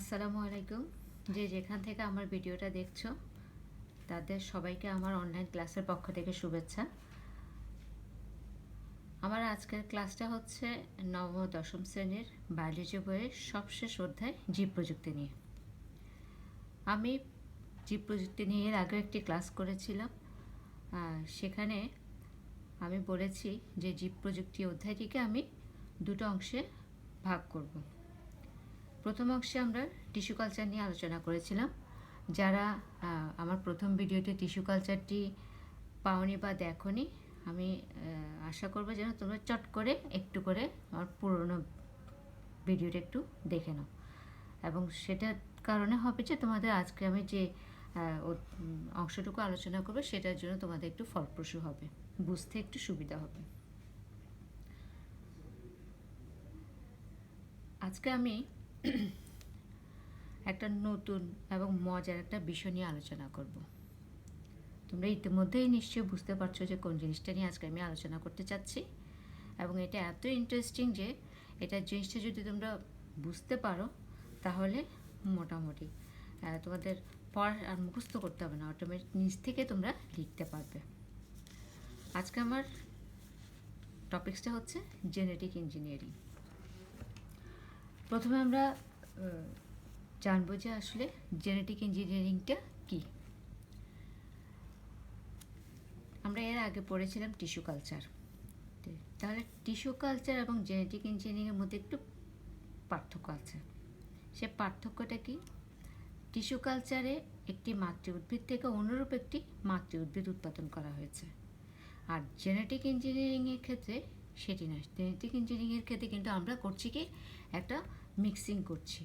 আসসালামু আলাইকুম। যে যেখান থেকে আমার ভিডিওটা দেখছো তাদের সবাইকে আমার অনলাইন ক্লাসের পক্ষ থেকে শুভেচ্ছা। আমার আজকের ক্লাসটা হচ্ছে নবম ও দশম শ্রেণীর বায়োলজি বইয়ের সবশেষ অধ্যায় জীব প্রযুক্তি নিয়ে। আমি জীব প্রযুক্তি নিয়ে এর আগে একটি ক্লাস করেছিলাম। সেখানে আমি বলেছি যে জীব প্রযুক্তি অধ্যায়টিকে আমি দুটো অংশে ভাগ করব। প্রথম অংশে আমরা টিস্যু কালচার নিয়ে আলোচনা করেছিলাম। যারা আমার প্রথম ভিডিওতে টিস্যু কালচারটি পাওনি বা দেখোনি, আমি আশা করবো যেন তোমরা চট করে একটু করে আমার পুরনো ভিডিওটা একটু দেখে নাও, এবং সেটার কারণে হবে যে তোমাদের আজকে আমি যে অংশটুকু আলোচনা করবো সেটার জন্য তোমাদের একটু ফলপ্রসূ হবে, বুঝতে একটু সুবিধা হবে। আজকে আমি একটা নতুন এবং মজার একটা বিষয় নিয়ে আলোচনা করব। তোমরা ইতিমধ্যেই নিশ্চয়ই বুঝতে পারছো যে কোন জিনিসটা নিয়ে আজকে আমি আলোচনা করতে চাচ্ছি, এবং এটা এত ইন্টারেস্টিং যে এটার জিনিসটা যদি তোমরা বুঝতে পারো তাহলে মোটামুটি তোমাদের পড়া আর মুখস্থ করতে হবে না, অটোমেটিক নিজ থেকে তোমরা লিখতে পারবে। আজকে আমার টপিকসটা হচ্ছে জেনেটিক ইঞ্জিনিয়ারিং। প্রথমে আমরা জানবো যে আসলে জেনেটিক ইঞ্জিনিয়ারিংটা কী। আমরা এর আগে পড়েছিলাম টিস্যু কালচার। তাহলে টিস্যু কালচার এবং জেনেটিক ইঞ্জিনিয়ারিংয়ের মধ্যে একটু পার্থক্য আছে। সে পার্থক্যটা কি? টিস্যু কালচারে একটি মাতৃ উদ্ভিদ থেকে অনুরূপ একটি মাতৃ উদ্ভিদ উৎপাদন করা হয়েছে, আর জেনেটিক ইঞ্জিনিয়ারিংয়ের ক্ষেত্রে সেটি নয়। জেনেটিক ইঞ্জিনিয়ারিংয়ের ক্ষেত্রে কিন্তু আমরা করছি কি, একটা মিক্সিং করছি,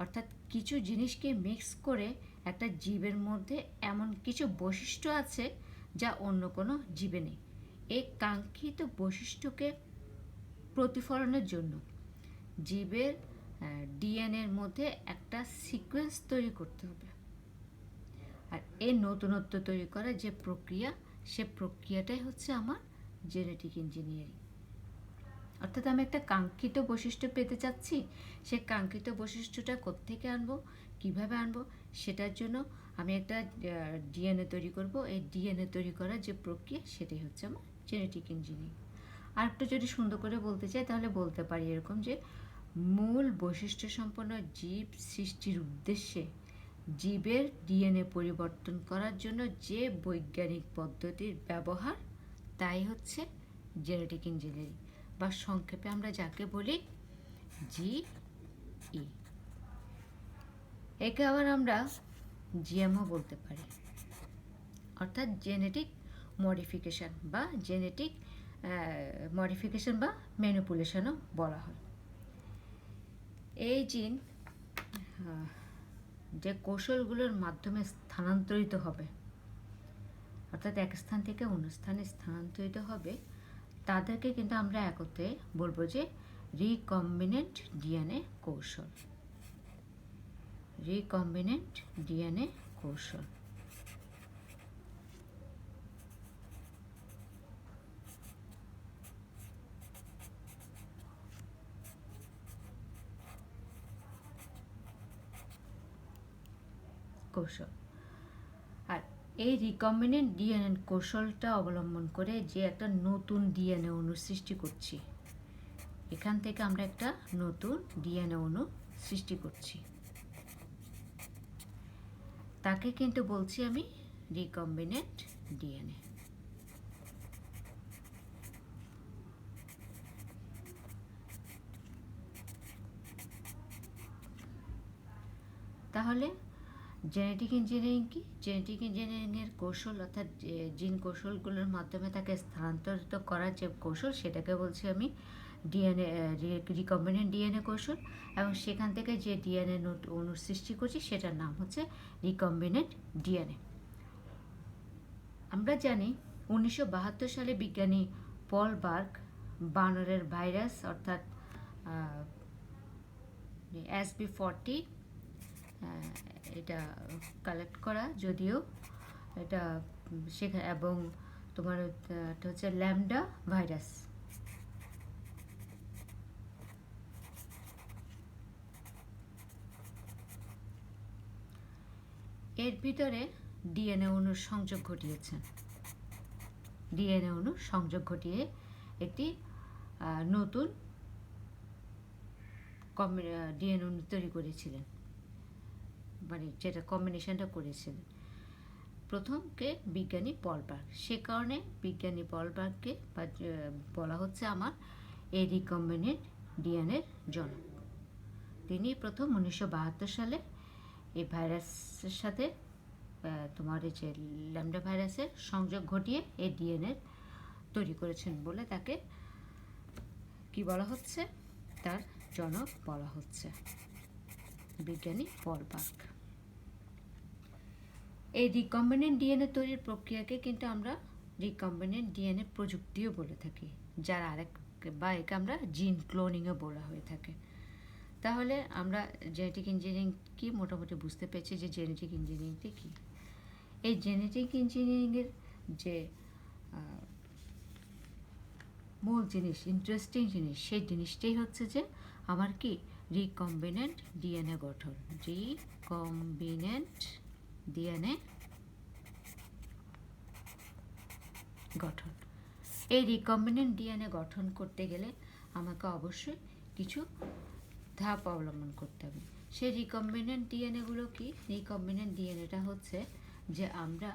অর্থাৎ কিছু জিনিসকে মিক্স করে একটা জীবের মধ্যে এমন কিছু বৈশিষ্ট্য আছে যা অন্য কোনো জীবে নেই। এই কাঙ্ক্ষিত বৈশিষ্ট্যকে প্রতিফলনের জন্য জীবের ডিএনএর মধ্যে একটা সিকোয়েন্স তৈরি করতে হবে, আর এই নতুনত্ব তৈরি করার যে প্রক্রিয়া, সে প্রক্রিয়াটাই হচ্ছে আমার জেনেটিক ইঞ্জিনিয়ারিং। অর্থাৎ আমি একটা কাঙ্ক্ষিত বৈশিষ্ট্য পেতে চাচ্ছি, সে কাঙ্ক্ষিত বৈশিষ্ট্যটা কোত্থেকে আনবো, কিভাবে আনবো, সেটার জন্য আমি একটা ডিএনএ তৈরি করব। এই ডিএনএ তৈরি করার যে প্রক্রিয়া, সেটাই হচ্ছে আমার জেনেটিক ইঞ্জিনিয়ারিং। আর একটু যদি সুন্দর করে বলতে চাই তাহলে বলতে পারি এরকম যে মূল বৈশিষ্ট্য সম্পন্ন জীব সৃষ্টির উদ্দেশ্যে জীবের ডিএনএ পরিবর্তন করার জন্য যে বৈজ্ঞানিক পদ্ধতির ব্যবহার, তাই হচ্ছে জেনেটিক ইঞ্জিনিয়ারিং, বা সংক্ষেপে আমরা যাকে বলি জিই। একে আবার আমরা জিএমও বলতে পারি, অর্থাৎ জেনেটিক মডিফিকেশান বা জেনেটিক মডিফিকেশান বা ম্যানিপুলেশনও বলা হয়। এই জিন যে কৌশলগুলোর মাধ্যমে স্থানান্তরিত হবে, অর্থাৎ এক স্থান থেকে অন্য স্থানে স্থানান্তরিত হবে, তাদেরকে কিন্তু আমরা একত্রে বলবো যে রিকম্বিনেন্ট ডিএনএ কৌশল। রিকম্বিনেন্ট ডিএনএ কৌশল। কৌশল। আর এই রিকম্বিনেন্ট ডিএনএ কৌশলটা অবলম্বন করে যে একটা নতুন ডিএনএ অণু সৃষ্টি করছি, এখান থেকে আমরা একটা নতুন ডিএনএ অণু সৃষ্টি করছি, তাকে কিন্তু বলছি আমি রিকম্বিনেন্ট ডিএনএ। তাহলে জেনেটিক ইঞ্জিনিয়ারিং কি? জেনেটিক ইঞ্জিনিয়ারিংয়ের কৌশল, অর্থাৎ জিন কৌশলগুলোর মাধ্যমে তাকে স্থানান্তরিত করার যে কৌশল, সেটাকে বলছি আমি ডিএনএ রিকম্বিনেন্ট ডিএনএ কৌশল, এবং সেখান থেকে যে ডিএনএ অণুর সৃষ্টি করছি সেটার নাম হচ্ছে রিকম্বিনেন্ট ডিএনএ। আমরা জানি 1972 সালে বিজ্ঞানী পল বার্গ বানরের ভাইরাস অর্থাৎ SB40 এটা কালেক্ট করা, যদিও এটা সেখানে, এবং তোমার এটা হচ্ছে ল্যামডা ভাইরাস। এর ভিতরে ডিএনএ অণুর সংযোগ ঘটিয়েছেন। ডিএনএ অণুর সংযোগ ঘটিয়ে একটি নতুন ডিএনএ অণু তৈরি করেছিলেন, মানে যেটা কম্বিনেশনটা করেছিলেন প্রথমকে বিজ্ঞানী পলবার্গ। সে কারণে বিজ্ঞানী পলবার্গকে বলা হচ্ছে আমার এই রিকম্বিনেন্ট ডিএনএর জনক। তিনি প্রথম 1972 সালে এই ভাইরাসের সাথে তোমার এই যে ল্যামডা ভাইরাসের সংযোগ ঘটিয়ে এই ডিএনএ তৈরি করেছেন বলে তাকে কি বলা হচ্ছে, তার জনক বলা হচ্ছে বিজ্ঞানী পলবার্গ। এই রিকম্বিনেন্ট ডিএনএ তৈরির প্রক্রিয়াকে কিন্তু আমরা রিকম্বিনেন্ট ডিএনএ প্রযুক্তিও বলে থাকি, যার আরেক বা একে আমরা জিন ক্লোনিংও বলা হয়ে থাকে। তাহলে আমরা জেনেটিক ইঞ্জিনিয়ারিং কি মোটামুটি বুঝতে পেরেছি যে জেনেটিক ইঞ্জিনিয়ারিংটি কী। এই জেনেটিক ইঞ্জিনিয়ারিংয়ের যে মূল জিনিস, ইন্টারেস্টিং জিনিস, সেই জিনিসটাই হচ্ছে যে আমার কি রিকম্বিনেন্ট ডিএনএ গঠন। রিকম্বিনেন্ট ডিএনএ গঠন। এই রিকম্বিনেন্ট ডিএনএ গঠন করতে গেলে আমাকে অবশ্যই কিছু ধাপ অবলম্বন করতে হবে। সেই রিকম্বিনেন্ট ডিএনএগুলো কি? রিকম্বিনেন্ট ডিএনএটা হচ্ছে যে আমরা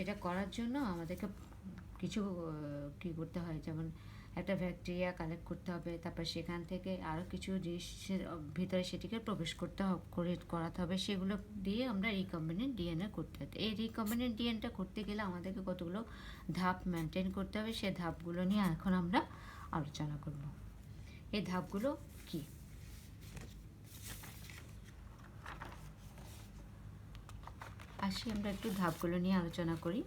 এটা করার জন্য আমাদেরকে কিছু কী করতে হয়, যেমন একটা ব্যাকটেরিয়া কালেক্ট করতে হবে, তারপর সেখান থেকে আরও কিছু জিনিসের ভিতরে সেটিকে প্রবেশ করাতে হবে, সেগুলো দিয়ে আমরা রিকম্বিনেন্ট ডিএনএ করতে হবে। এই রিকম্বিনেন্ট ডিএনএটা করতে গেলে আমাদেরকে কতগুলো ধাপ মেনটেন করতে হবে, সেই ধাপগুলো নিয়ে এখন আমরা আলোচনা করব। এই ধাপগুলো কি? আসি আমরা একটু ধাপগুলো নিয়ে আলোচনা করি।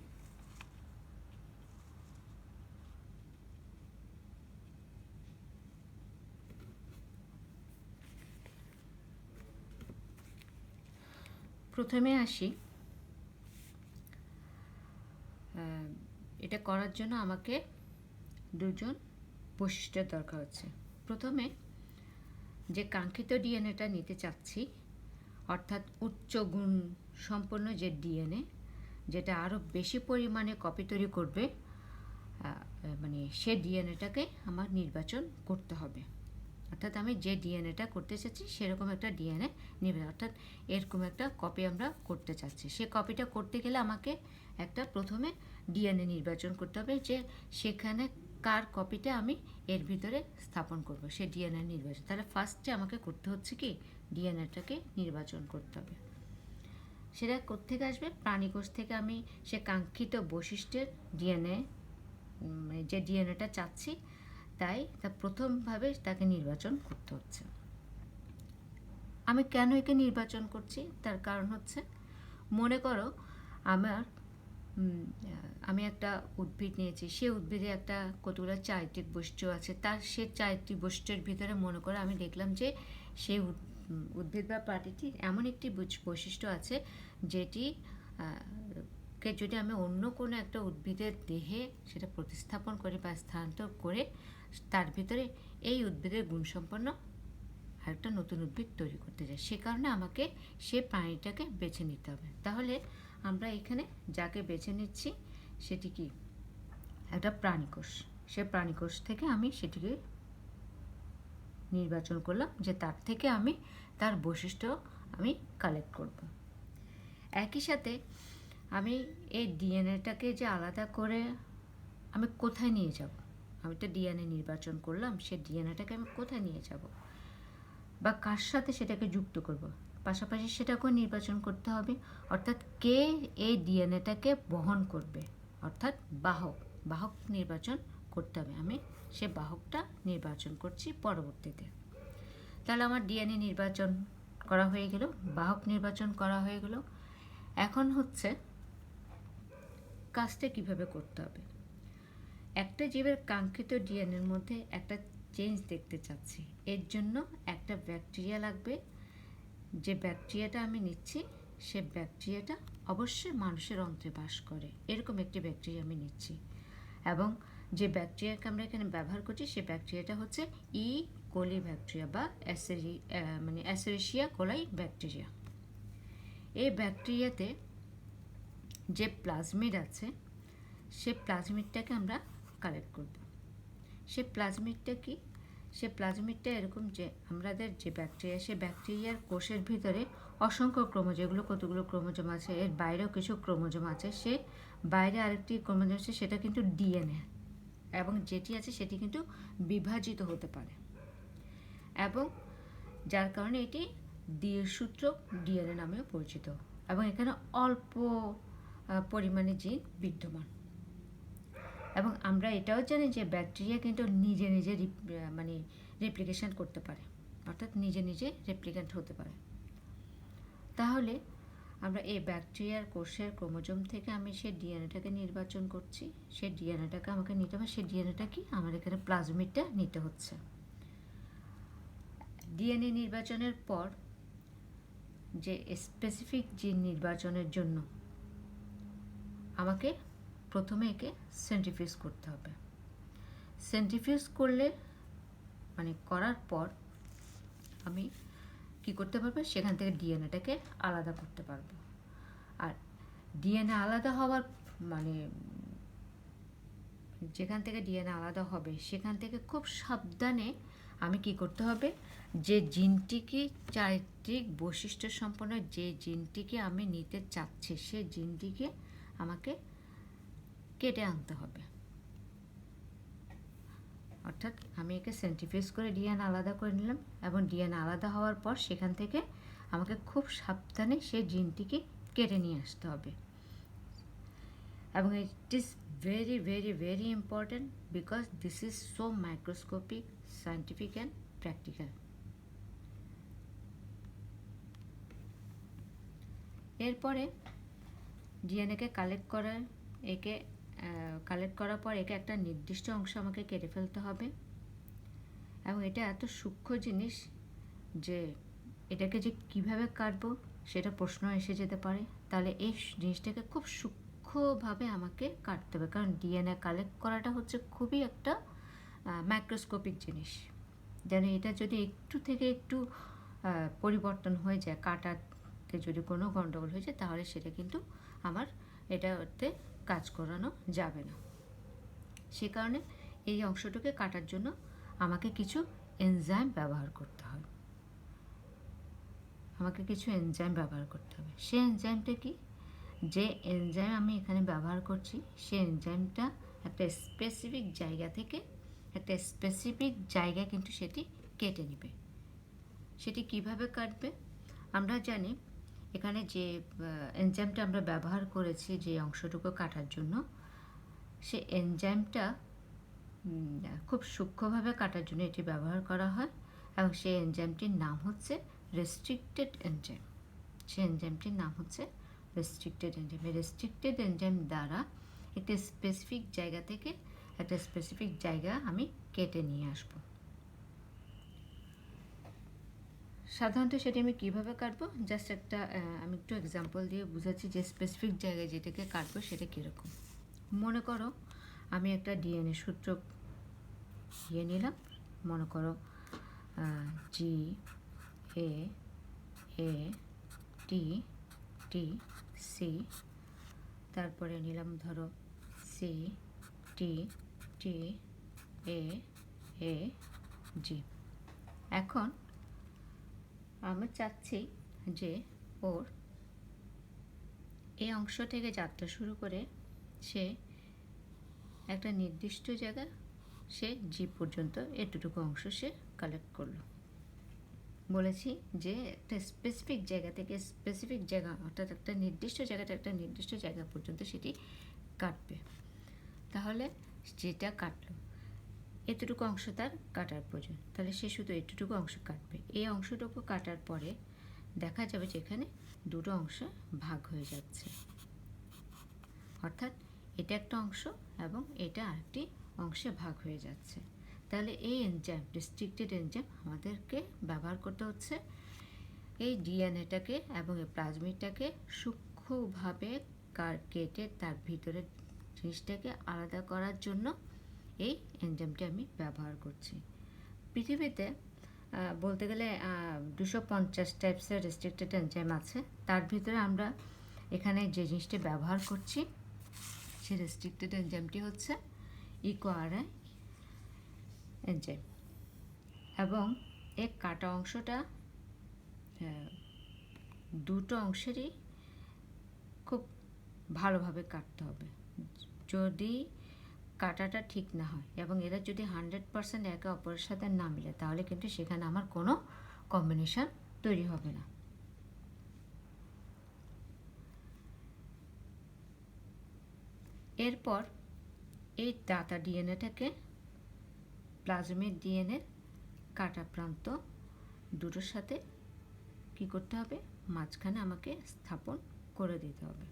প্রথমে আসি, এটা করার জন্য আমাকে দুজন বৈশিষ্ট্যের দরকার হচ্ছে। প্রথমে যে কাঙ্ক্ষিত ডিএনএটা নিতে চাচ্ছি, অর্থাৎ উচ্চ গুণ সম্পন্ন যে ডিএনএ, যেটা আরও বেশি পরিমাণে কপি তৈরি করবে, মানে সে ডিএনএটাকে আমার নির্বাচন করতে হবে। অর্থাৎ আমি যে ডিএনএটা করতে চাচ্ছি সেরকম একটা ডিএনএ নেবে, অর্থাৎ এরকম একটা কপি আমরা করতে চাচ্ছি। সে কপিটা করতে গেলে আমাকে একটা প্রথমে ডিএনএ নির্বাচন করতে হবে, যে সেখানে কার কপিটা আমি এর ভিতরে স্থাপন করব, সে ডিএনএ নির্বাচন। তাহলে ফার্স্টে আমাকে করতে হচ্ছে কি, ডিএনএটাকে নির্বাচন করতে হবে। সেটা কোত্থেকে আসবে? প্রাণীকোষ থেকে আমি সে কাঙ্ক্ষিত বৈশিষ্ট্যের ডিএনএ, যে ডিএনএটা চাচ্ছি, তাই তা প্রথমভাবে তাকে নির্বাচন করতে হচ্ছে। আমি কেন একে নির্বাচন করছি? তার কারণ হচ্ছে, মনে করো আমি একটা উদ্ভিদ নিয়েছি, সে উদ্ভিদে একটা কতগুলো চারিত্রিক বৈশিষ্ট্য আছে, তার সে চারিত্রিক বৈশিষ্ট্যের ভিতরে মনে করো আমি দেখলাম যে সেই উদ্ভিদ বা প্রাণীটির এমন একটি বৈশিষ্ট্য আছে যেটি কে যদি আমি অন্য কোনো একটা উদ্ভিদের দেহে সেটা প্রতিস্থাপন করি বা স্থানান্তর করে তার ভিতরে এই উদ্ভিদের গুণসম্পন্ন আরেকটা নতুন উদ্ভিদ তৈরি করতে চাই, সে কারণে আমাকে সে প্রাণীটাকে বেছে নিতে হবে। তাহলে আমরা এখানে যাকে বেছে নিচ্ছি সেটি কি? একটা প্রাণীকোষ। সে প্রাণীকোষ থেকে আমি সেটিকে নির্বাচন করলাম, যে তার থেকে আমি তার বৈশিষ্ট্য আমি কালেক্ট করব। একই সাথে আমি এই ডিএনএটাকে যে আলাদা করে আমি কোথায় নিয়ে যাব? আমি তো ডিএনএ নির্বাচন করলাম, সে ডিএনএটাকে আমি কোথায় নিয়ে যাব বা কার সাথে সেটাকে যুক্ত করব, পাশাপাশি সেটাকেও নির্বাচন করতে হবে। অর্থাৎ কে এই ডিএনএটাকে বহন করবে, অর্থাৎ বাহক নির্বাচন করতে হবে। আমি সে বাহকটা নির্বাচন করছি পরবর্তীতে। তাহলে আমার ডিএনএ নির্বাচন করা হয়ে গেল, বাহক নির্বাচন করা হয়ে গেল। এখন হচ্ছে কাজটা কিভাবে করতে হবে। একটা জীবের কাঙ্ক্ষিত ডিএনএর মধ্যে একটা চেঞ্জ দেখতে চাচ্ছি, এর জন্য একটা ব্যাকটেরিয়া লাগবে। যে ব্যাকটেরিয়াটা আমি নিচ্ছি সে ব্যাকটেরিয়াটা অবশ্যই মানুষের অন্ত্রে বাস করে, এরকম একটি ব্যাকটেরিয়া আমি নিচ্ছি। এবং যে ব্যাকটেরিয়াকে আমরা এখানে ব্যবহার করছি সে ব্যাকটেরিয়াটা হচ্ছে ই কোলি ব্যাকটেরিয়া বা অ্যাসেরিশিয়া কোলাই ব্যাকটেরিয়া। এই ব্যাকটেরিয়াতে যে প্লাজমিড আছে সে প্লাজমিডটাকে আমরা কালেক্ট করব। সে প্লাজমিডটা কি? সে প্লাজমিডটা এরকম যে আমাদের যে ব্যাকটেরিয়া, সে ব্যাকটেরিয়ার কোষের ভিতরে অসংখ্য যেগুলো কতগুলো ক্রোমোজোম আছে, এর বাইরেও কিছু ক্রোমোজোম আছে। সে বাইরে আরেকটি ক্রোমোজোম আছে, সেটা কিন্তু ডিএনএ, এবং যেটি আছে সেটি কিন্তু বিভাজিত হতে পারে, এবং যার কারণে এটি দ্বিসূত্রক ডিএনএ নামেও পরিচিত, এবং এখানে অল্প পরিমাণে জিন বিদ্যমান। এবং আমরা এটাও জানি যে ব্যাকটেরিয়া কিন্তু নিজে নিজে রেপ্লিকেশন করতে পারে, অর্থাৎ নিজে নিজে রেপ্লিকেন্ট হতে পারে। তাহলে আমরা এই ব্যাকটেরিয়ার কোষের ক্রোমোজোম থেকে আমি সেই ডিএনএটাকে নির্বাচন করছি। সেই ডিএনএটাকে আমাকে নিতে হবে। সেই ডিএনএটা কি? আমার এখানে প্লাজমিডটা নিতে হচ্ছে। ডিএনএ নির্বাচনের পর যে স্পেসিফিক জিন নির্বাচনের জন্য আমাকে প্রথমে একে সেন্ট্রিফিউজ করতে হবে। সেন্ট্রিফিউজ করলে করার পর আমি কি করতে পারবো? সেখান থেকে ডিএনএটাকে আলাদা করতে পারবো। আর ডিএনএ আলাদা হওয়ার যেখান থেকে ডিএনএ আলাদা হবে সেখান থেকে খুব সাবধানে আমি কি করতে হবে? যে জিনটিকে, চারিত্রিক বৈশিষ্ট্য সম্পন্ন যে জিনটিকে আমি নিতে চাচ্ছি, সে জিনটিকে আমাকে কেটে আনতে হবে। অর্থাৎ আমি একে সেন্ট্রিফিউজ করে ডিএনএ আলাদা করে নিলাম, এবং ডিএনএ আলাদা হওয়ার পর সেখান থেকে আমাকে খুব সাবধানে সেই জিনটিকে কেটে নিয়ে আসতে হবে। এবং it is very very very important, because this is so microscopic, scientific and practical. এরপরে ডিএনএকে কালেক্ট করার পর একে একটা নির্দিষ্ট অংশ আমাকে কেটে ফেলতে হবে। এবং এটা এত সূক্ষ্ম জিনিস যে এটাকে যে কিভাবে কাটবো সেটা প্রশ্ন এসে যেতে পারে। তাহলে এই জিনিসটাকে খুব সূক্ষ্মভাবে আমাকে কাটতে হবে, কারণ ডিএনএ কালেক্ট করাটা হচ্ছে খুবই একটা মাইক্রোস্কোপিক জিনিস। যেন এটা যদি একটু থেকে একটু পরিবর্তন হয়ে যায়, কাটাতে যদি কোনো গণ্ডগোল হয়ে যায়, তাহলে সেটা কিন্তু আমার এটাতে কাজ করানো যাবে না। সে কারণে এই অংশটাকে কাটার জন্য আমাকে কিছু এনজাইম ব্যবহার করতে হবে। সেই এনজাইমটা কি? যে এনজাইম আমি এখানে ব্যবহার করছি, সেই এনজাইমটা একটা স্পেসিফিক জায়গা থেকে একটা স্পেসিফিক জায়গায় কিন্তু সেটি কেটে নেবে। সেটি কিভাবে কাটবে? আমরা জানি এখানে যে এনজাইমটা আমরা ব্যবহার করেছি যে অংশটুকু কাটার জন্য, সে এনজাইমটা খুব সূক্ষ্মভাবে কাটার জন্য এটি ব্যবহার করা হয়, এবং সেই এনজাইমটির নাম হচ্ছে রেস্ট্রিক্টেড এনজাইম। সেই এনজাইমটির নাম হচ্ছে রেস্ট্রিক্টেড এনজাইম। এই রেস্ট্রিক্টেড এনজাইম দ্বারা একটা স্পেসিফিক জায়গা থেকে একটা স্পেসিফিক জায়গা আমি কেটে নিয়ে আসব। সাধারণত সেটি আমি কীভাবে কাটবো, জাস্ট আমি একটু এক্সাম্পল দিয়ে বুঝাচ্ছি যে স্পেসিফিক জায়গায় যেটাকে কাটবো সেটা কীরকম। মনে করো আমি একটা ডিএনএ সূত্র দিয়ে নিলাম। মনে করো GAATTC, তারপরে নিলাম ধরো CTTAAG। এখন আমি চাচ্ছি যে ওর এই অংশ থেকে যাত্রা শুরু করে সে একটা নির্দিষ্ট জায়গা, সে জি পর্যন্ত এতটুকু অংশ সে কালেক্ট করলো। বলেছি যে একটা স্পেসিফিক জায়গা থেকে স্পেসিফিক জায়গা, অর্থাৎ একটা নির্দিষ্ট জায়গাটা একটা নির্দিষ্ট জায়গা পর্যন্ত সেটি কাটবে। তাহলে যেটা কাটলো এতটুকু অংশ তার কাটার প্রয়োজন, তাহলে সে শুধু এতটুকু অংশ কাটবে। এই অংশটুকু কাটার পরে দেখা যাবে যে এখানে দুটো অংশ ভাগ হয়ে যাচ্ছে, অর্থাৎ এটা একটা অংশ এবং এটা আরেকটি অংশে ভাগ হয়ে যাচ্ছে। তাহলে এই এনজাইম, রেস্ট্রিক্টেড এনজাইম, আমাদেরকে ব্যবহার করতে হচ্ছে এই ডিএনএটাকে এবং এই প্লাজমিডটাকে সূক্ষ্মভাবে কেটে তার ভিতরের জিনিসটাকে আলাদা করার জন্য এই এনজাইমটি আমি ব্যবহার করছি। পৃথিবীতে বলতে গেলে 250 টাইপসের রেস্ট্রিক্টেড এনজাইম আছে। তার ভিতরে আমরা এখানে যে জিনিসটি ব্যবহার করছি সেই রেস্ট্রিক্টেড এনজাইমটি হচ্ছে ইকোআরআই এনজাইম, এবং এর কাটা অংশটা দুটো অংশেরই খুব ভালোভাবে কাটতে হবে। যদি কাটাটা ঠিক না হয় এবং এরা যদি 100% একে অপরের সাথে না মিলে, তাহলে কিন্তু সেখানে আমার কোনো কম্বিনেশন তৈরি হবে না। এরপর এই দাতা ডিএনএটাকে প্লাজমিড ডিএনএর কাটা প্রান্ত দুটোর সাথে কি করতে হবে, মাঝখানে আমাকে স্থাপন করে দিতে হবে।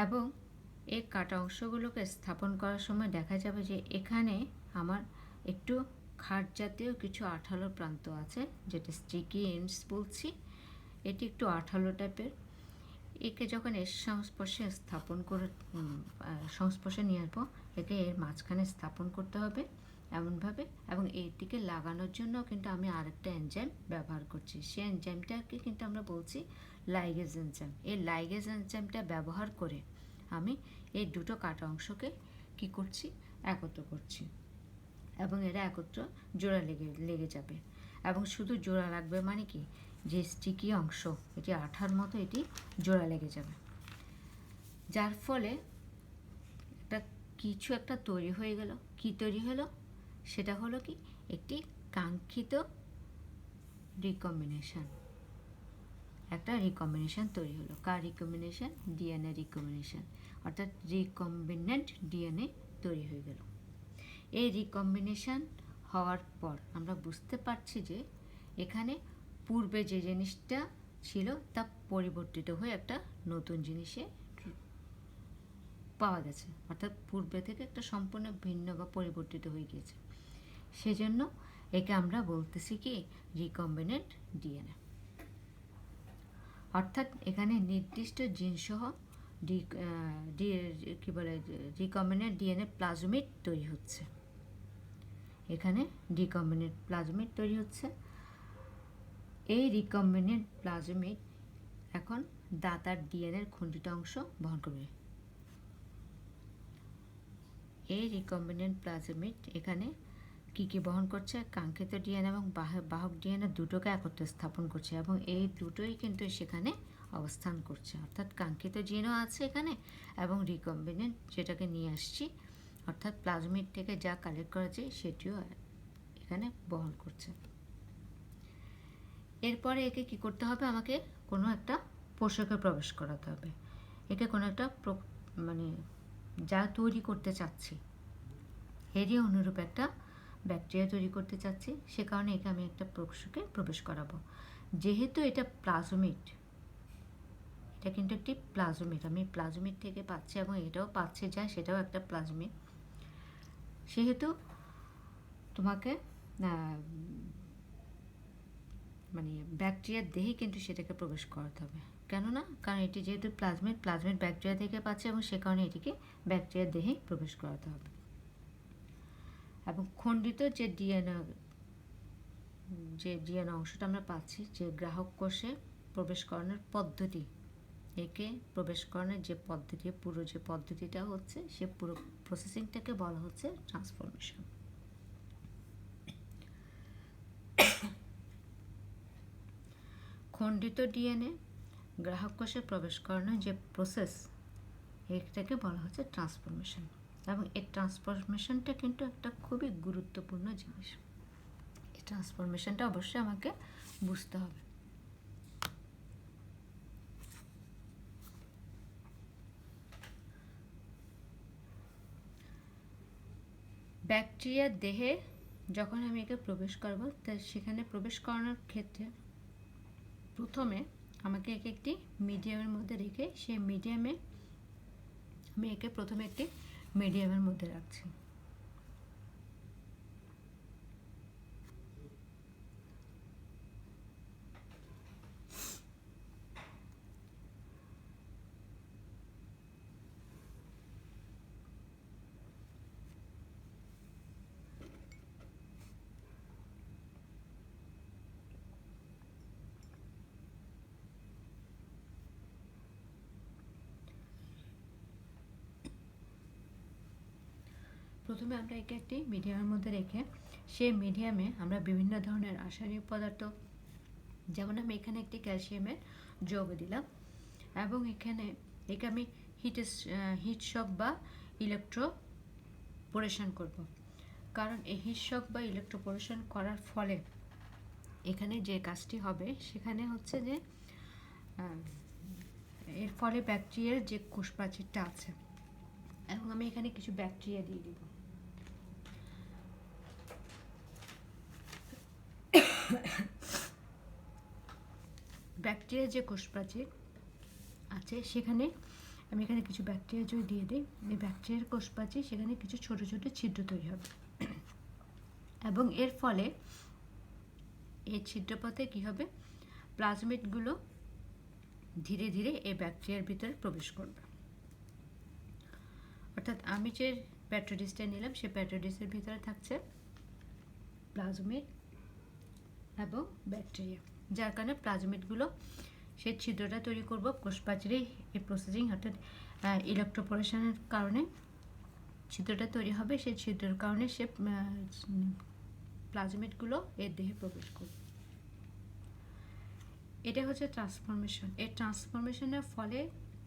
এবং এই কাটা অংশগুলোকে স্থাপন করার সময় দেখা যাবে যে এখানে আমার একটু খাট জাতীয় কিছু আঠালো প্রান্ত আছে, যেটা স্টিকি এন্ডস বলছি। এটি একটু আঠালো টাইপের। একে যখন এর সংস্পর্শে নিয়ে আসবো, একে এর মাঝখানে স্থাপন করতে হবে এমনভাবে, এবং এইটিকে লাগানোর জন্য কিন্তু আমি আরেকটা এনজাইম ব্যবহার করছি। সেই এনজাইমটাকে কিন্তু আমরা বলছি লাইগেজ এনজাইম। এই লাইগেজ এনজাইমটা ব্যবহার করে আমি এই দুটো কাটা অংশকে কি করছি, একত্র করছি, এবং এরা একত্র জোড়া লেগে যাবে। এবং শুধু জোড়া লাগবে মানে কি, যে স্টিকি অংশ এটি আঠার মতো এটি জোড়া লেগে যাবে, যার ফলে কিছু একটা তৈরি হয়ে গেল। কি তৈরি হলো? সেটা হলো কি, একটি কাঙ্ক্ষিত রিকম্বিনেশন। একটা রিকম্বিনেশন তৈরি হলো। কার রিকম্বিনেশন? ডিএনএ রিকম্বিনেশন, অর্থাৎ রিকম্বিনেন্ট ডিএনএ তৈরি হয়ে গেল। এই রিকম্বিনেশন হওয়ার পর আমরা বুঝতে পারছি যে এখানে পূর্বে যে জিনিসটা ছিল তা পরিবর্তিত হয়ে একটা নতুন জিনিসে পাওয়া গেছে, অর্থাৎ পূর্বে থেকে একটা সম্পূর্ণ ভিন্ন বা পরিবর্তিত হয়ে গিয়েছে। সেজন্য একে আমরা বলতেছি কি, রিকম্বিনেন্ট ডিএনএ। অর্থাৎ এখানে নির্দিষ্ট জিনসহ কি বলে, রিকম্বিনেন্ট ডিএনএ প্লাজমিড তৈরি হচ্ছে। এখানে রিকম্বিনেন্ট প্লাজমিড তৈরি হচ্ছে। এই রিকম্বিনেন্ট প্লাজমিড এখন দাতার ডিএনএর খণ্ডিত অংশ বহন করবে। এই রিকম্বিনেন্ট প্লাজমিড এখানে কি কি বহন করছে? কাঙ্ক্ষিত ডিএনএ এবং বাহক ডিএনএ দুটোকে একত্রে স্থাপন করছে, এবং এই দুটোই কিন্তু সেখানে অবস্থান করছে। অর্থাৎ কাঙ্ক্ষিত জিনও আছে এখানে, এবং রিকম্বিনেন্ট যেটাকে নিয়ে আসছি, অর্থাৎ প্লাজমিড থেকে যা কালেক্ট করেছে সেটিও এখানে বহন করছে। এরপরে একে কি করতে হবে, আমাকে কোনো একটা পোষকে প্রবেশ করাতে হবে। একে কোনো একটা মানে যা তৈরি করতে চাচ্ছি, এরই অনুরূপ একটা ব্যাকটেরিয়া তৈরি করতে চাচ্ছি, সে কারণে একে আমি একটা পোষকে প্রবেশ করাবো। যেহেতু এটা প্লাজমিড, এটা কিন্তু একটি প্লাজমিড, আমি প্লাজমিড থেকে পাচ্ছি এবং এটাও পাচ্ছে যা সেটাও একটা প্লাজমিড, সেহেতু তোমাকে মানে ব্যাকটেরিয়ার দেহে কিন্তু সেটাকে প্রবেশ করাতে হবে। কেননা, কারণ এটি যেহেতু প্লাজমিড ব্যাকটেরিয়া থেকে পাচ্ছে, এবং সে কারণে এটিকে ব্যাকটেরিয়ার দেহে প্রবেশ করাতে হবে। এবং খণ্ডিত যে ডিএনএ অংশটা আমরা পাচ্ছি, যে গ্রাহক কোষে প্রবেশ করানোর পদ্ধতি, একে প্রবেশ করানোর যে পদ্ধতি, পুরো যে পদ্ধতিটা হচ্ছে, সে পুরো প্রসেসিংটাকে বলা হচ্ছে ট্রান্সফরমেশন। খণ্ডিত ডিএনএ গ্রাহক কোষে প্রবেশ করানোর যে প্রসেস, এটাকে বলা হচ্ছে ট্রান্সফরমেশন। এবং এই ট্রান্সফরমেশনটা কিন্তু একটা খুবই গুরুত্বপূর্ণ জিনিস। এই ট্রান্সফরমেশনটা অবশ্যই আমাকে বুঝতে হবে। ব্যাকটেরিয়ার দেহে যখন আমি একে প্রবেশ করবো, তা সেখানে প্রবেশ করানোর ক্ষেত্রে প্রথমে আমাকে একে একটি মিডিয়ামের মধ্যে রেখে, সেই মিডিয়ামে আমি একে প্রথমে একটি মিডিয়ামের মধ্যে রাখছি। প্রথমে আমরা একে একটি মিডিয়ামের মধ্যে রেখে সেই মিডিয়ামে আমরা বিভিন্ন ধরনের রাসায়নিক পদার্থ, যেমন আমি এখানে একটি ক্যালসিয়ামের যৌগ দিলাম এবং এখানে একে আমি হিট শক বা ইলেকট্রোপোরেশন করব। কারণ এই হিট শক বা ইলেকট্রোপোরেশন করার ফলে এখানে যে কাজটি হবে সেখানে হচ্ছে যে এর ফলে ব্যাকটেরিয়ার যে কোষপ্রাচীরটা আছে, এবং আমি এখানে কিছু ব্যাকটেরিয়া দিয়ে দিব। ব্যাকটেরিয়ার যে কোষপ্রাচীর আছে সেখানে আমি এখানে কিছু ব্যাকটেরিয়া যদি দিয়ে দিই, এই ব্যাকটেরিয়ার কোষপ্রাচীর সেখানে কিছু ছোট ছোট ছিদ্র তৈরি হবে এবং এর ফলে এই ছিদ্রপথে কি হবে, প্লাজমিডগুলো ধীরে ধীরে এই ব্যাকটেরিয়ার ভিতরে প্রবেশ করবে। অর্থাৎ আমি যে পেট্রো ডিশটা নিলাম সেই পেট্রো ডিশের ভিতরে থাকছে প্লাজমিড এবং ব্যাকটেরিয়া, যার কারণে প্লাজমিডগুলো সেই ছিদ্রটা তৈরি করব কোষপ্রাচীরে। এই প্রসেসিং অর্থাৎ ইলেকট্রোপোরেশনের কারণে ছিদ্রটা তৈরি হবে, সেই ছিদ্রের কারণে সে প্লাজমিডগুলো এর দেহে প্রবেশ করবে। এটা হচ্ছে ট্রান্সফরমেশন। এই ট্রান্সফরমেশনের ফলে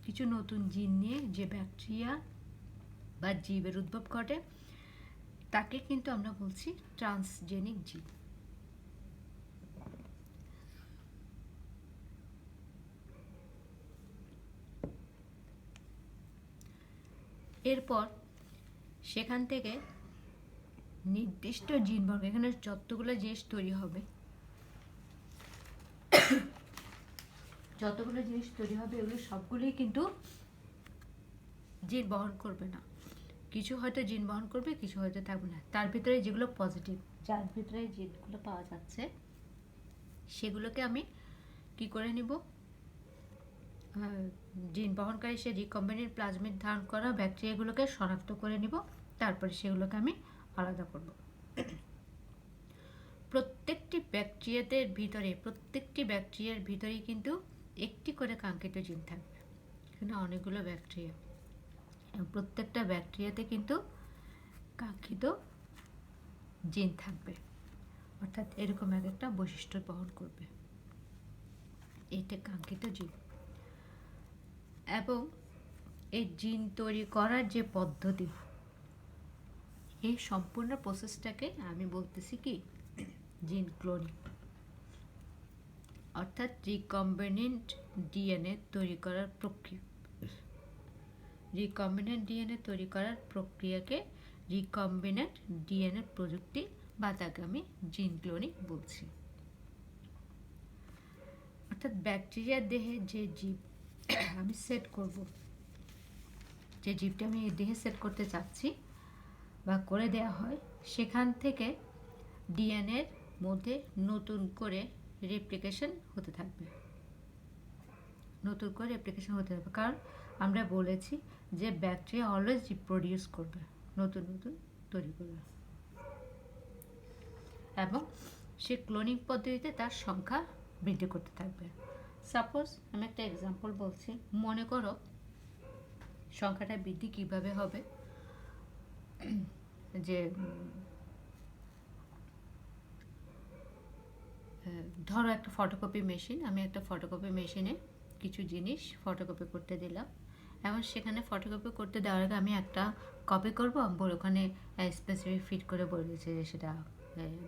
কিছু নতুন জিন নিয়ে যে ব্যাকটেরিয়া বা জীবের উদ্ভব ঘটে তাকে কিন্তু আমরা বলছি ট্রান্সজেনিক জীব। এরপর সেখান থেকে নির্দিষ্ট জিনবর্গ, এখানে যতগুলো জিনিস তৈরি হবে এগুলো সবগুলোই কিন্তু জিন বহন করবে না। কিছু হয়তো জিন বহন করবে, কিছু হয়তো থাকবে না। তার ভিতরে যেগুলো পজিটিভ, যার ভিতরে জিনগুলো পাওয়া যাচ্ছে সেগুলোকে আমি কি করে নিব, জিন বহনকারী সে রিকম্বিনেন্ট প্লাজমিড ধারণ করা ব্যাকটেরিয়াগুলোকে শনাক্ত করে নিব, তারপরে সেগুলোকে আমি আলাদা করব। প্রত্যেকটি ব্যাকটেরিয়ার ভিতরেই কিন্তু একটি করে কাঙ্ক্ষিত জিন থাকবে। এখানে অনেকগুলো ব্যাকটেরিয়া, প্রত্যেকটা ব্যাকটেরিয়াতে কিন্তু কাঙ্ক্ষিত জিন থাকবে, অর্থাৎ এরকম এক একটা বৈশিষ্ট্য বহন করবে, এটা কাঙ্ক্ষিত জিন। এবং এই জিন তৈরি করার যে পদ্ধতি, এই সম্পূর্ণ প্রসেসটাকে আমি বলতেছি কি জিন ক্লোনিং, অর্থাৎ রিকম্বিনেন্ট ডিএনএ তৈরি করার প্রক্রিয়া। রিকম্বিনেন্ট ডিএনএ তৈরি করার প্রক্রিয়াকে রিকম্বিনেন্ট ডিএনএ প্রযুক্তি বা তাকে আমি জিন ক্লোনিং বলছি। অর্থাৎ ব্যাকটেরিয়ার দেহে যে জীব আমি সেট করব, যে জীবটা আমি এই দেহে সেট করতে চাচ্ছি বা করে দেয়া হয়, সেখান থেকে ডিএনএর মধ্যে নতুন করে রেপ্লিকেশন হতে থাকবে, কারণ আমরা বলেছি যে ব্যাকটেরিয়া অলওয়েজ রিপ্রোডিউস করবে, নতুন নতুন তৈরি করবে, এবং সে ক্লোনিং পদ্ধতিতে তার সংখ্যা বৃদ্ধি করতে থাকবে। সাপোজ আমি একটা এক্সাম্পল বলছি, মনে করো সংখ্যাটা বৃদ্ধি কিভাবে হবে, যে ধরো একটা ফটোকপি মেশিন, আমি একটা ফটোকপি মেশিনে কিছু জিনিস ফটোকপি করতে দিলাম, এবং সেখানে ফটোকপি করতে দেওয়ার আগে আমি একটা কপি করবো, ওখানে স্পেসিফিক ফিট করে বলে দিয়েছে যে সেটা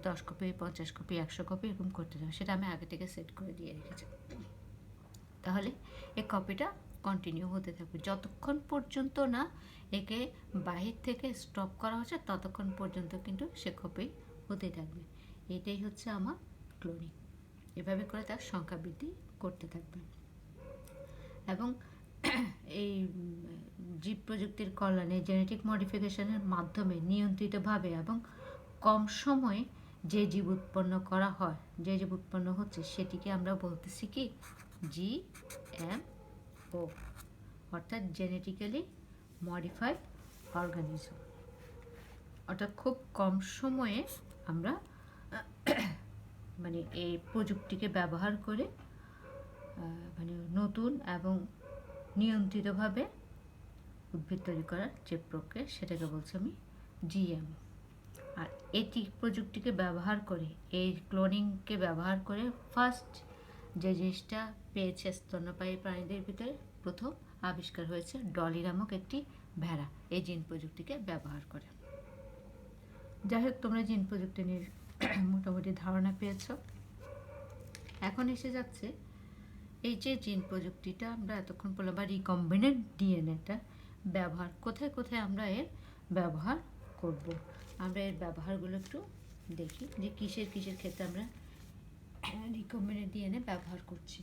10 কপি, 50 কপি, 100 কপি এরকম করতে দেবো, সেটা আমি আগে থেকে সেট করে দিয়ে রেখেছি। তাহলে এই কপিটা কন্টিনিউ হতে থাকবে যতক্ষণ পর্যন্ত না একে বাহির থেকে স্টপ করা হচ্ছে, ততক্ষণ পর্যন্ত কিন্তু সে কপি হতে থাকবে। এটাই হচ্ছে আমার ক্লোনিং। এভাবে করে তার সংখ্যা বৃদ্ধি করতে থাকবে। এবং এই জীব প্রযুক্তির কল্যাণে জেনেটিক মডিফিকেশনের মাধ্যমে নিয়ন্ত্রিতভাবে এবং কম সময়ে যে জীব উৎপন্ন করা হয়, যে জীব উৎপন্ন হচ্ছে, সেটিকে আমরা বলতেছি কি জিএমও, অর্থাৎ জেনেটিক্যালি মডিফাইড অর্গানিজম। অর্থাৎ খুব কম সময়ে আমরা মানে এই প্রযুক্তিকে ব্যবহার করে মানে নতুন এবং নিয়ন্ত্রিতভাবে উদ্ভিদ তৈরি করার যে প্রক্রিয়া, সেটাকে বলছি আমি জিএম। আর এটি প্রযুক্তিকে ব্যবহার করে, এই ক্লোনিংকে ব্যবহার করে ফার্স্ট যে জিনিসটা পেয়েছে স্তন্যপায়ী প্রাণীদের ভিতরে প্রথম আবিষ্কার হয়েছে ডলি নামক একটি ভেড়া, এই জিন প্রযুক্তিকে ব্যবহার করে। যাই হোক, তোমরা জিন প্রযুক্তি নিয়ে মোটামুটি ধারণা পেয়েছ। এখন এসে যাচ্ছে এই যে জিন প্রযুক্তিটা আমরা এতক্ষণ বললাম, বা রিকম্বিনেন্ট ডিএনএটা ব্যবহার, কোথায় কোথায় আমরা এর ব্যবহার করব। আমরা এর ব্যবহারগুলো একটু দেখি যে কিসের কিসের ক্ষেত্রে আমরা রিকম্বিনেন্ট ডিএনএ ব্যবহার করছি।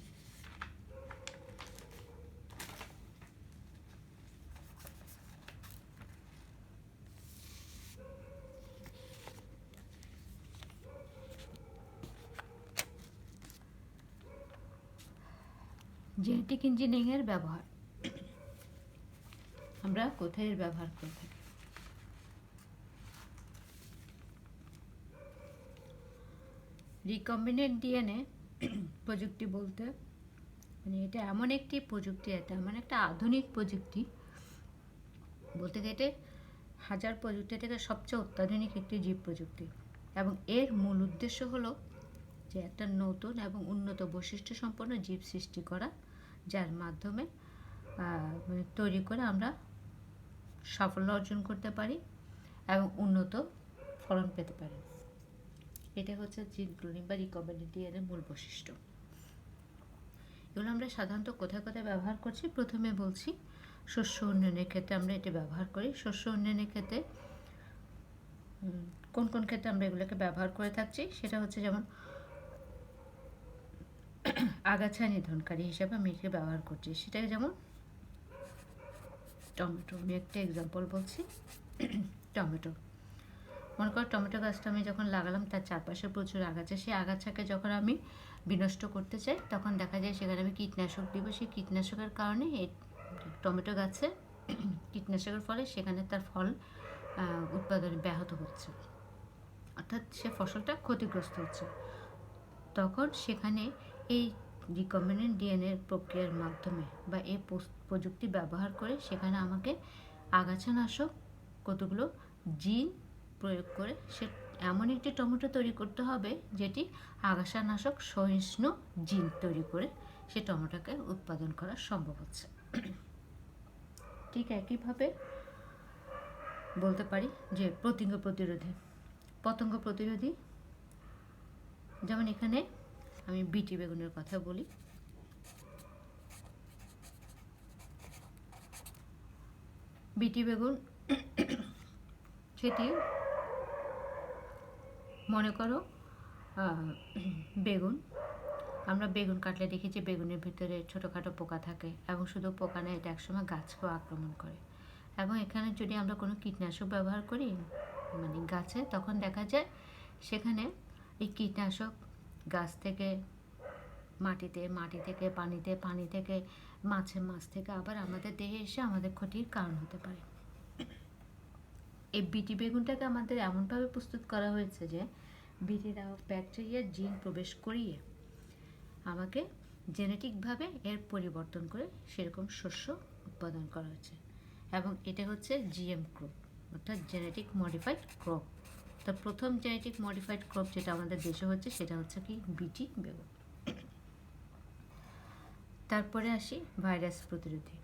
জেনেটিক ইঞ্জিনিয়ারিংয়ের ব্যবহার আমরা কোথায় এর ব্যবহার করে থাকি। রিকম্বিনেন্ট ডিএনএ প্রযুক্তি বলতে মানে এটা এমন একটি প্রযুক্তি, এটা এমন একটা আধুনিক প্রযুক্তি, বলতে গেলে হাজার প্রযুক্তি থেকে সবচেয়ে অত্যাধুনিক একটি জীব প্রযুক্তি। এবং এর মূল উদ্দেশ্য হলো যে একটা নতুন এবং উন্নত বৈশিষ্ট্য সম্পন্ন জীব সৃষ্টি করা, যার মাধ্যমে তৈরি করে আমরা সাফল্য অর্জন করতে পারি এবং উন্নত ফলন পেতে পারি। এটা হচ্ছে জিন ক্লোনিং বা রিকম্বিনেন্ট ডিএনএর মূল বৈশিষ্ট্য। এগুলো আমরা সাধারণত কোথায় কোথায় ব্যবহার করছি। প্রথমে বলছি শস্য উন্নয়নের ক্ষেত্রে আমরা এটা ব্যবহার করি। শস্য উন্নয়নের ক্ষেত্রে কোন কোন ক্ষেত্রে আমরা এগুলোকে ব্যবহার করে থাকছি সেটা হচ্ছে, যেমন আগাছা নিধনকারী হিসাবে আমি এটাকে ব্যবহার করছি। সেটা যেমন টমেটো, আমি একটা এক্সাম্পল বলছি। টমেটো, মনে করো টমেটো গাছটা আমি যখন লাগালাম তার চারপাশে প্রচুর আগাছা, সেই আগাছাকে যখন আমি বিনষ্ট করতে চাই তখন দেখা যায় সেখানে আমি কীটনাশক দিব। সেই কীটনাশকের কারণে এই টমেটো গাছে কীটনাশকের ফলে সেখানে তার ফল উৎপাদন ব্যাহত হচ্ছে, অর্থাৎ সে ফসলটা ক্ষতিগ্রস্ত হচ্ছে। তখন সেখানে এই রিকম্বিনেন্ট ডিএনএর প্রক্রিয়ার মাধ্যমে বা এই প্রযুক্তি ব্যবহার করে সেখানে আমাকে আগাছানাশক কতগুলো জিন প্রয়োগ করে সে এমন একটি টমেটো তৈরি করতে হবে যেটি আগাছানাশক সহিষ্ণু জিন তৈরি করে সে টমেটোকে উৎপাদন করা সম্ভব হচ্ছে। ঠিক একইভাবে বলতে পারি যে পতঙ্গ প্রতিরোধী, যেমন এখানে আমি বিটি বেগুনের কথা বলি। বিটি বেগুন সেটি মনে করো বেগুন, আমরা বেগুন কাটলে দেখি যে বেগুনের ভিতরে ছোটোখাটো পোকা থাকে এবং শুধু পোকা না, এটা একসময় গাছকেও আক্রমণ করে। এবং এখানে যদি আমরা কোনো কীটনাশক ব্যবহার করি মানে গাছে, তখন দেখা যায় সেখানে এই কীটনাশক গাছ থেকে মাটিতে, মাটি থেকে পানিতে, পানি থেকে মাছে, মাছ থেকে আবার আমাদের দেহে এসে আমাদের ক্ষতির কারণ হতে পারে। এই বিটি বেগুনটাকে আমাদের এমনভাবে প্রস্তুত করা হয়েছে যে বিটি নামক ব্যাকটেরিয়ার জিন প্রবেশ করিয়ে আমাকে জেনেটিকভাবে এর পরিবর্তন করে সেরকম শস্য উৎপাদন করা হয়েছে। এবং এটা হচ্ছে জিএম ক্রপ, অর্থাৎ জেনেটিক মডিফাইড ক্রপ। তো প্রথম জেনেটিক মডিফাইড ক্রপ যেটা আমাদের দেশে হচ্ছে সেটা হচ্ছে কি বিটি বেগুন। তারপরে আসি ভাইরাস প্রতিরোধী।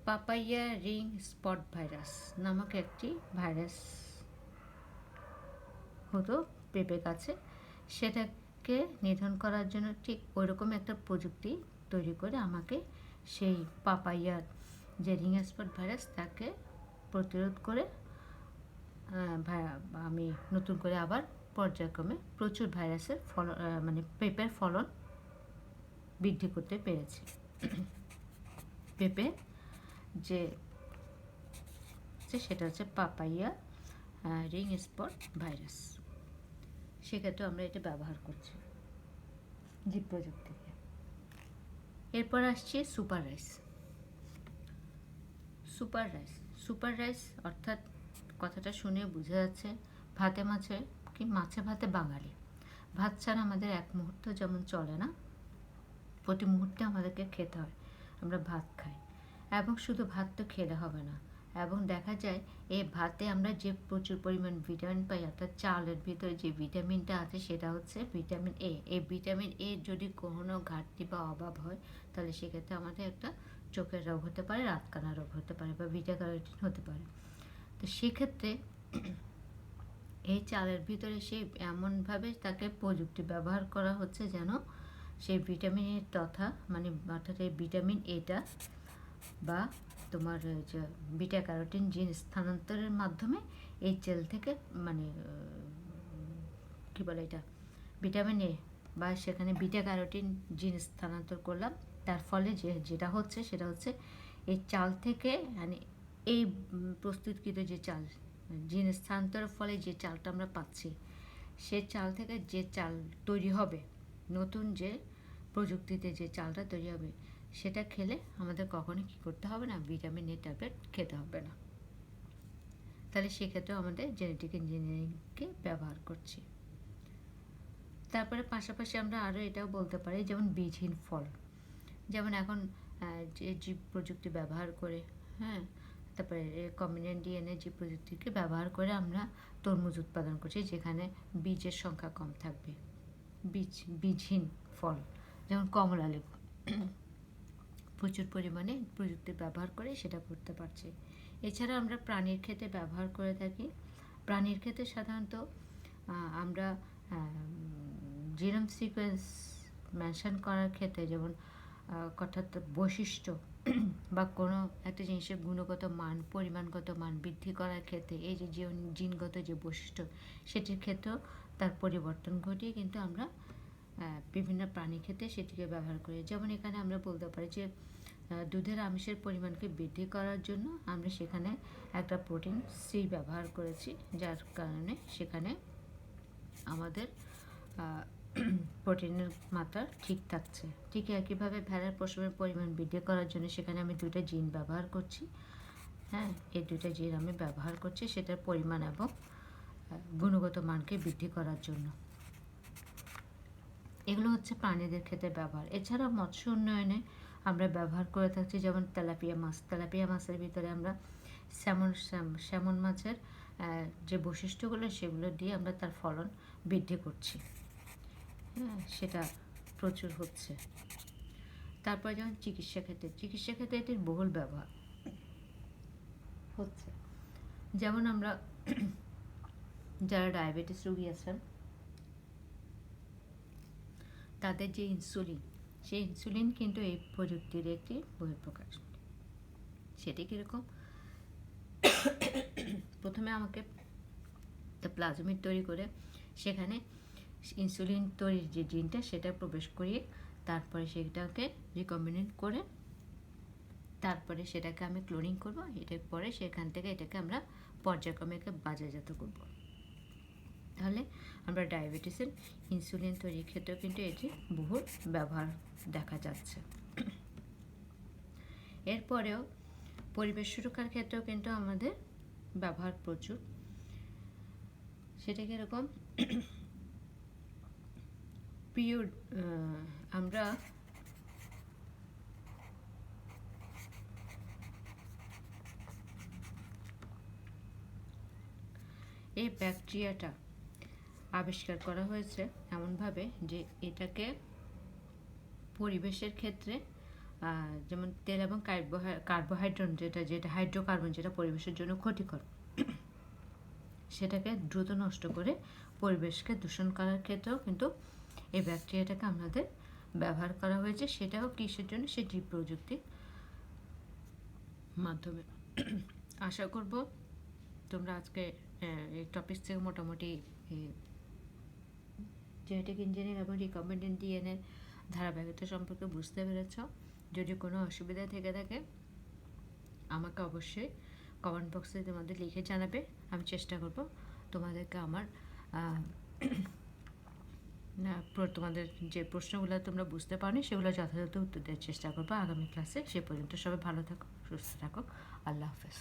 পাপাইয়া রিং স্পট ভাইরাস নামক একটি ভাইরাস হতো পেঁপে গাছে, সেটাকে নিধন করার জন্য ঠিক ওইরকম একটা প্রযুক্তি তৈরি করে আমাকে সেই পাপাইয়ার যে রিং স্পট ভাইরাস তাকে প্রতিরোধ করে আমি নতুন করে আবার পর্যায়ক্রমে প্রচুর ভাইরাসের ফলন মানে পেঁপের ফলন বৃদ্ধি করতে পেরেছি। পেঁপে যে সেটা হচ্ছে পাপাইয়া রিং স্পট ভাইরাস, সেক্ষেত্রে আমরা এটা ব্যবহার করছি জীব প্রযুক্তিকে। এরপর আসছে সুপার রাইস। সুপার রাইস অর্থাৎ কথাটা শুনে বোঝা যাচ্ছে ভাতে মাছে কি মাছে ভাতে বাঙালি। ভাত ছাড়া আমাদের এক মুহূর্ত যেমন চলে না, প্রতি মুহূর্তে আমাদেরকে খেতে হয়, আমরা ভাত খাই। এবং শুধু ভাত তো খেলে হবে না, এবং দেখা যায় এই ভাতে আমরা যে প্রচুর পরিমাণ ভিটামিন পাই, অর্থাৎ চালের ভিতরে যে ভিটামিনটা আছে সেটা হচ্ছে ভিটামিন এ। এই ভিটামিন এ যদি কোনো ঘাটতি বা অভাব হয়, তাহলে সেক্ষেত্রে আমাদের একটা চোখের রোগ হতে পারে, রাতকানা রোগ হতে পারে, বা বিটা ক্যারোটিন হতে পারে। তো সেক্ষেত্রে এই চালের ভিতরে সেই এমনভাবে তাকে প্রযুক্তি ব্যবহার করা হচ্ছে যেন সেই ভিটামিনের তথা মানে অর্থাৎ এই ভিটামিন এটা বা তোমার যে বিটা ক্যারোটিন জিন স্থানান্তরের মাধ্যমে এই তেল থেকে মানে কী বলে এটা ভিটামিন এ বা সেখানে বিটা ক্যারোটিন জিন স্থানান্তর করলাম, তার ফলে যেটা হচ্ছে সেটা হচ্ছে এই চাল থেকে মানে এই প্রস্তুতকৃত যে চাল জিন স্থানান্তরের ফলে যে চালটা আমরা পাচ্ছি, সে চাল থেকে যে চাল তৈরি হবে, নতুন যে প্রযুক্তিতে যে চালটা তৈরি হবে, সেটা খেলে আমাদের কখনো কী করতে হবে না, ভিটামিন এ ট্যাবলেট খেতে হবে না। তাহলে সেক্ষেত্রেও আমাদের জেনেটিক ইঞ্জিনিয়ারিংকে ব্যবহার করছি। তারপরে পাশাপাশি আমরা আরও এটাও বলতে পারি, যেমন বীজহীন ফল, যেমন এখন যে জীব প্রযুক্তি ব্যবহার করে, হ্যাঁ, তারপরে রেকম্বিনেন্ট ডিএনএ যে প্রযুক্তিকে ব্যবহার করে আমরা তরমুজ উৎপাদন করছি, যেখানে বীজের সংখ্যা কম থাকবে, বীজহীন ফল, যেমন কমলা লেবু প্রচুর পরিমাণে প্রযুক্তি ব্যবহার করে সেটা করতে পারছি। এছাড়া আমরা প্রাণীর ক্ষেত্রে ব্যবহার করে থাকি। প্রাণীর ক্ষেত্রে সাধারণত আমরা জিনোম সিকোয়েন্স মেনশন করার ক্ষেত্রে, যেমন অর্থাৎ বৈশিষ্ট্য বা কোনো একটা জিনিসের গুণগত মান, পরিমাণগত মান বৃদ্ধি করার ক্ষেত্রে এই যে জিনগত যে বৈশিষ্ট্য, সেটির ক্ষেত্রেও তার পরিবর্তন ঘটিয়ে কিন্তু আমরা বিভিন্ন প্রাণী ক্ষেত্রে সেটিকে ব্যবহার করি। যেমন এখানে আমরা বলতে পারি যে দুধের আমিষের পরিমাণকে বৃদ্ধি করার জন্য আমরা সেখানে একটা প্রোটিন সি ব্যবহার করেছি, যার কারণে সেখানে আমাদের প্রোটিনের মাত্রা ঠিক থাকছে। ঠিক একইভাবে ভেড়ার পশমের পরিমাণ বৃদ্ধি করার জন্য সেখানে আমি দুইটা জিন ব্যবহার করছি, হ্যাঁ, এই দুইটা জিন আমি ব্যবহার করছি সেটার পরিমাণ এবং গুণগত মানকে বৃদ্ধি করার জন্য। এগুলো হচ্ছে প্রাণীদের ক্ষেত্রে ব্যবহার। এছাড়াও মৎস্য উন্নয়নে আমরা ব্যবহার করে থাকছি, যেমন তেলাপিয়া মাছ। তেলাপিয়া মাছের ভিতরে আমরা স্যামন মাছের যে বৈশিষ্ট্যগুলো সেগুলো দিয়ে আমরা তার ফলন বৃদ্ধি করছি, হ্যাঁ, সেটা প্রচুর হচ্ছে। তারপর যেমন চিকিৎসা ক্ষেত্রে এটির বহুল ব্যবহার হচ্ছে। যেমন আমরা যারা ডায়াবেটিস রোগী আছেন, তাদের যে ইনসুলিন, সেই ইনসুলিন কিন্তু এই প্রযুক্তির একটি বহিঃপ্রকাশ। সেটি কীরকম, প্রথমে আমাকে প্লাজমিড তৈরি করে সেখানে ইনসুলিন তৈরির যে জিনটা সেটা প্রবেশ করিয়ে তারপরে সেটাকে রিকম্বিনেন্ট করে তারপরে সেটাকে আমি ক্লোনিং করব, এটার পরে সেখান থেকে এটাকে আমরা পর্যায়ক্রমে বাজারজাত করব। তাহলে আমরা ডায়াবেটিসের ইনসুলিন তৈরির ক্ষেত্রেও কিন্তু এটি বহুল ব্যবহার দেখা যাচ্ছে। এরপরেও পরিবেশ সুরক্ষার ক্ষেত্রেও কিন্তু আমাদের ব্যবহার প্রচুর। সেটা কীরকম, পিওর আমরা এই ব্যাকটেরিয়াটা আবিষ্কার করা হয়েছে এমনভাবে যে এটাকে পরিবেশের ক্ষেত্রে যেমন তেল এবং কার্বোহাইড্রেট যেটা হাইড্রোকার্বন, যেটা পরিবেশের জন্য ক্ষতিকর, সেটাকে দ্রুত নষ্ট করে পরিবেশকে দূষণ করার ক্ষেত্রেও কিন্তু এই ব্যাকটেরিয়াটাকে আমাদের ব্যবহার করা হয়েছে। সেটাও কিসের জন্য, সে জীব প্রযুক্তির মাধ্যমে। আশা করব তোমরা আজকে এই টপিক থেকে মোটামুটি জেনেটিক ইঞ্জিনিয়ারিং এবং রিকম্বিনেন্ট ডিএনএর ধারাবাহিকতা সম্পর্কে বুঝতে পেরেছ। যদি কোনো অসুবিধা থেকে থাকে আমাকে অবশ্যই কমেন্ট বক্সে তোমাদের লিখে জানাবে। আমি চেষ্টা করব তোমাদেরকে আমার তোমাদের যে প্রশ্নগুলো তোমরা বুঝতে পারোনি সেগুলো যথাযথ উত্তর দেওয়ার চেষ্টা করবো আগামী ক্লাসে। সে পর্যন্ত সবাই ভালো থাকো, সুস্থ থাকো। আল্লাহ হাফেজ।